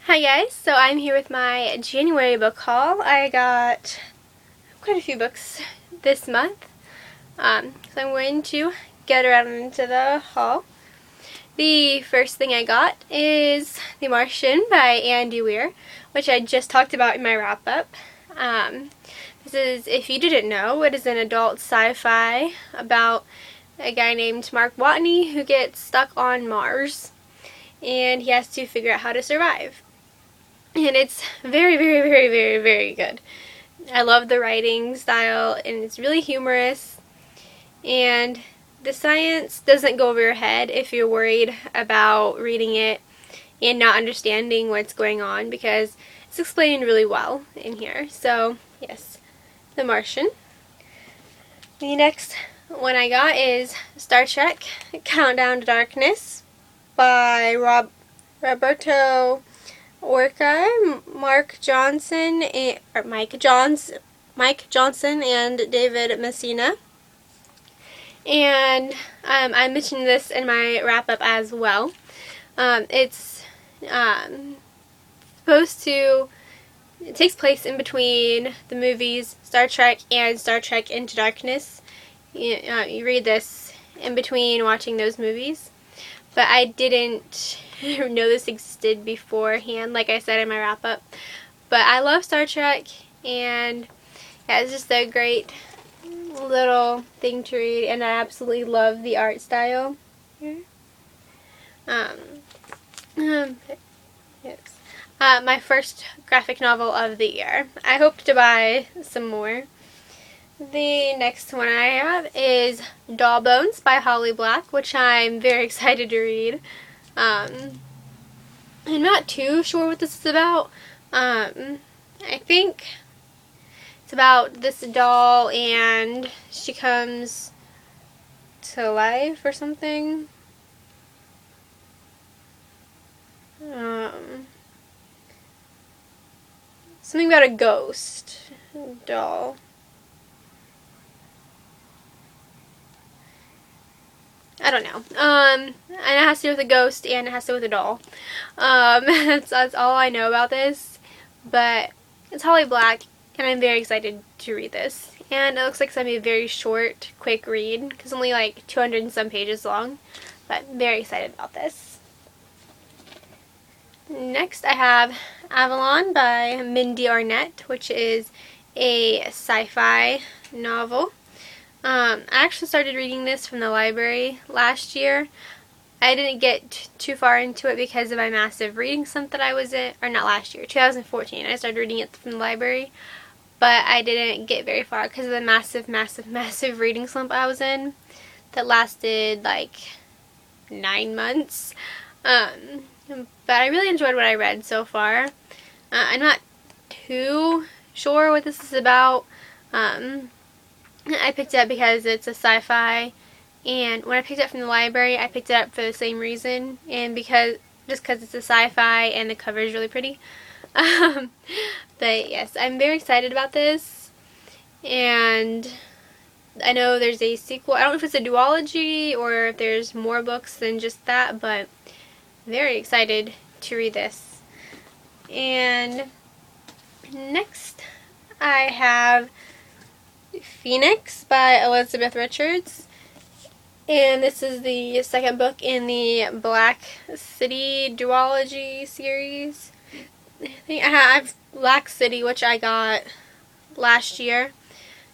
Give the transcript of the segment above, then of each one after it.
Hi guys, so I'm here with my January book haul. I got quite a few books this month, so I'm going to get around into the haul. The first thing I got is The Martian by Andy Weir, which I just talked about in my wrap-up. This is, if you didn't know, it is an adult sci-fi about a guy named Mark Watney who gets stuck on Mars, and he has to figure out how to survive. And it's very, very, very, very, very good. I love the writing style, and it's really humorous. And the science doesn't go over your head if you're worried about reading it and not understanding what's going on, because it's explained really well in here. So, yes, The Martian. The next one I got is Star Trek Countdown to Darkness by Roberto Orca, Mike Johnson, and David Messina. And I mentioned this in my wrap-up as well. It's supposed to, it takes place in between the movies Star Trek and Star Trek Into Darkness. You read this in between watching those movies. But I didn't know this existed beforehand, like I said in my wrap-up. But I love Star Trek, and yeah, it's just a great little thing to read, and I absolutely love the art style here. Yes. My first graphic novel of the year. I hope to buy some more. The next one I have is Doll Bones by Holly Black, which I'm very excited to read. I'm not too sure what this is about. I think it's about this doll and she comes to life or something. Something about a ghost doll. I don't know. And it has to do with a ghost, and it has to do with a doll. That's all I know about this. But it's Holly Black, and I'm very excited to read this. And it looks like it's going to be a very short, quick read, because it's only like 200 and some pages long. But I'm very excited about this. Next I have Avalon by Mindy Arnett, which is a sci-fi novel. I actually started reading this from the library last year. I didn't get too far into it because of my massive reading slump that I was in, or not last year, 2014. I started reading it from the library, but I didn't get very far because of the massive, massive, massive reading slump I was in that lasted like 9 months. But I really enjoyed what I read so far. I'm not too sure what this is about. I picked it up because it's a sci-fi, and when I picked it up from the library, I picked it up for the same reason, and just because it's a sci-fi and the cover is really pretty. But yes, I'm very excited about this, and I know there's a sequel. I don't know if it's a duology or if there's more books than just that, but very excited to read this. And next I have Phoenix by Elizabeth Richards, and this is the second book in the Black City duology series. I think I have Black City, which I got last year.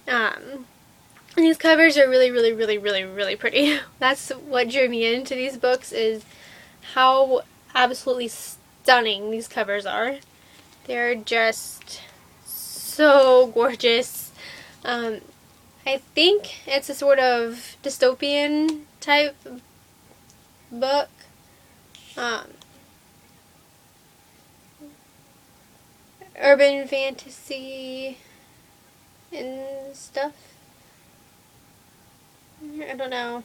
And these covers are really, really, really, really, really pretty. That's what drew me into these books, is how absolutely stunning these covers are. They're just so gorgeous. I think it's a sort of dystopian type book. Urban fantasy and stuff. I don't know.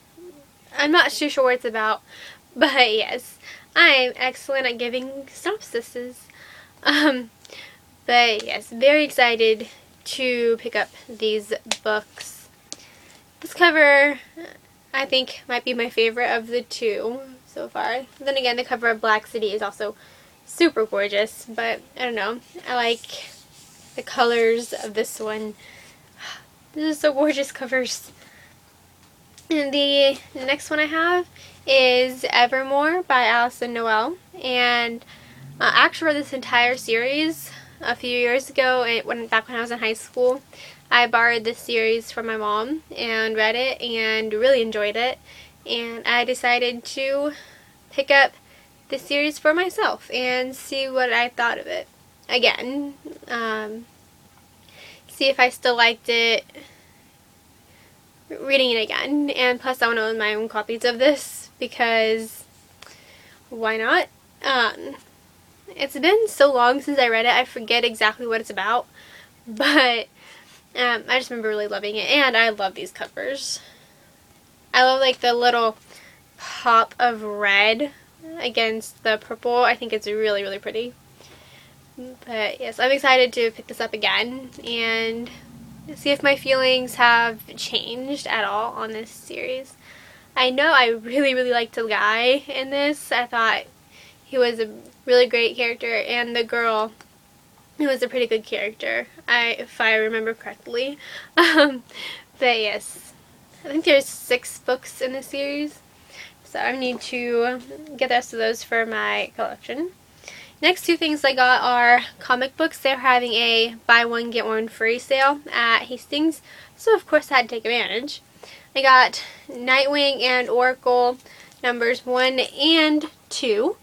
I'm not too sure what it's about, but yes, I'm excellent at giving synopsises. But yes, very excited to pick up these books. This cover, I think, might be my favorite of the two so far. Then again, the cover of Black City is also super gorgeous, but I don't know. I like the colors of this one. This is so gorgeous covers. And the next one I have is Evermore by Allison Noel. And I actually read this entire series a few years ago, back when I was in high school. I borrowed this series from my mom and read it and really enjoyed it. And I decided to pick up the series for myself and see what I thought of it again. See if I still liked it reading it again. And plus I want to own my own copies of this because why not? It's been so long since I read it, I forget exactly what it's about, but I just remember really loving it, and I love these covers. I love like the little pop of red against the purple. I think it's really, really pretty. But yes, I'm excited to pick this up again and see if my feelings have changed at all on this series. I know I really, really liked the guy in this. I thought he was a really great character, and the girl, who was a pretty good character, if I remember correctly. But yes, I think there's 6 books in this series, so I need to get the rest of those for my collection. Next 2 things I got are comic books. They're having a buy one get one free sale at Hastings, so of course I had to take advantage. I got Nightwing and Oracle numbers 1 and 2.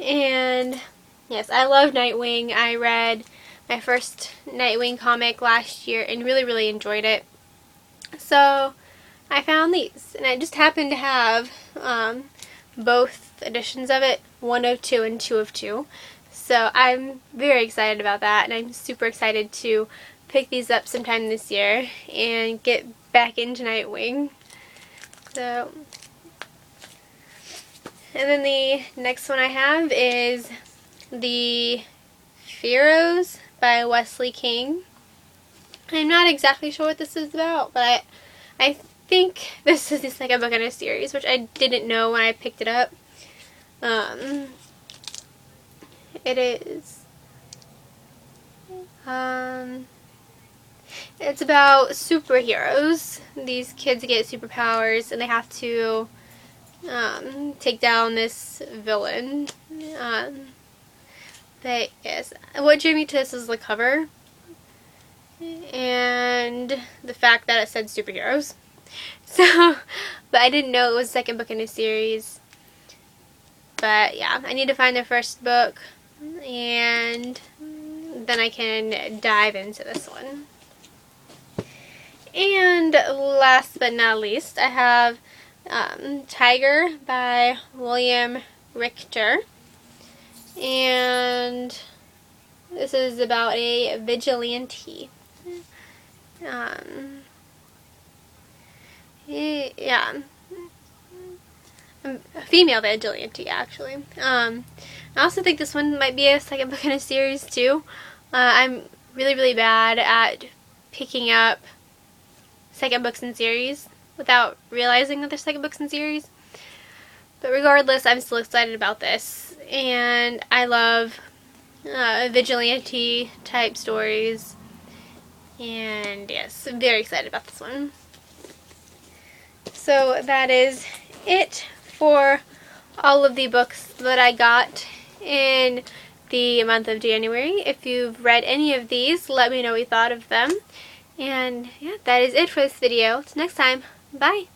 And yes, I love Nightwing. I read my first Nightwing comic last year and really, really enjoyed it. So I found these, and I just happened to have both editions of it, 1 of 2 and 2 of 2. So I'm very excited about that, and I'm super excited to pick these up sometime this year and get back into Nightwing. So, and then the next one I have is the Pharaohs by Wesley King. I'm not exactly sure what this is about, but I think this is the second book in a series, which I didn't know when I picked it up. It is it's about superheroes. These kids get superpowers and they have to take down this villain. But yes, what drew me to this is the cover and the fact that it said superheroes. So, but I didn't know it was the second book in a series. But yeah, I need to find the first book and then I can dive into this one. And last but not least, I have Tiger by William Richter. And this is about a vigilante. Yeah. A female vigilante, actually. I also think this one might be a second book in a series, too. I'm really, really bad at picking up second books in series without realizing that they're second books in series. But regardless, I'm still excited about this. And I love vigilante type stories. And yes, I'm very excited about this one. So that is it for all of the books that I got in the month of January. If you've read any of these, let me know what you thought of them. And yeah, that is it for this video. Till next time, bye!